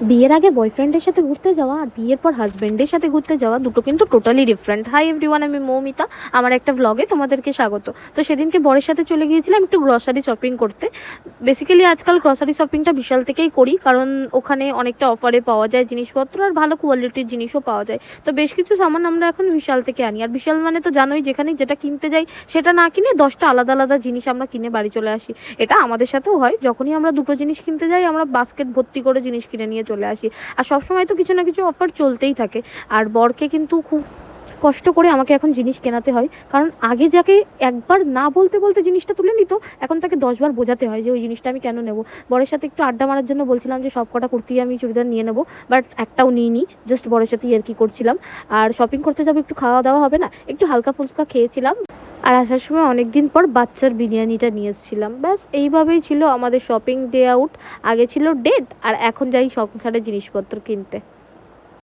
বিয়ের আগে বয়ফ্রেন্ডের সাথে ঘুরতে যাওয়া আর বিয়ের পর হাজবেন্ডের সাথে ঘুরতে যাওয়া দুটো কিন্তু টোটালি ডিফারেন্ট। হাই এভরিওয়ান, আমি মৌমিতা। আমার একটা ভ্লগে তোমাদেরকে স্বাগত। তো সেদিনকে বরের সাথে চলে গিয়েছিলাম একটু গ্রসারি শপিং করতে। বেসিক্যালি আজকাল গ্রসারি শপিংটা বিশাল থেকেই করি, কারণ ওখানে অনেকটা অফারে পাওয়া যায় জিনিসপত্র আর ভালো কোয়ালিটির জিনিসও পাওয়া যায়। তো বেশ কিছু সামান আমরা এখন বিশাল থেকে আনি। আর বিশাল মানে তো জানোই, যেখানে যেটা কিনতে যাই সেটা না কিনে 10টা আলাদা আলাদা জিনিস আমরা কিনে বাড়ি চলে আসি। এটা আমাদের সাথেও হয়, যখনই আমরা দুটো জিনিস কিনতে যাই আমরা বাস্কেট ভর্তি করে জিনিস কিনে নিয়ে চলে আসি। আর সবসময় তো কিছু না কিছু অফার চলতেই থাকে। আর বরকে কিন্তু খুব কষ্ট করে আমাকে এখন জিনিস কেনাতে হয়, কারণ আগে যাকে একবার না বলতে বলতে জিনিসটা তুলে নিত, এখন তাকে 10বার বোঝাতে হয় যে ওই জিনিসটা আমি কেন নেব। বরের সাথে একটু আড্ডা মারার জন্য বলছিলাম যে সব কটা কুর্তি আমি চুড়িদার নিয়ে নেবো, বাট একটাও নিইনি, জাস্ট বরের সাথে আর কি করছিলাম। আর শপিং করতে যাবো, একটু খাওয়া দাওয়া হবে না, একটু হালকা ফুচকা খেয়েছিলাম। আর আসার সময় অনেকদিন পর বাচ্চার বিরিয়ানিটা নিয়ে এসেছিলাম। ব্যাস এইভাবেই ছিল আমাদের শপিং ডে আউট। আগে ছিল ডেট, আর এখন যাই সংসারের জিনিসপত্র কিনতে।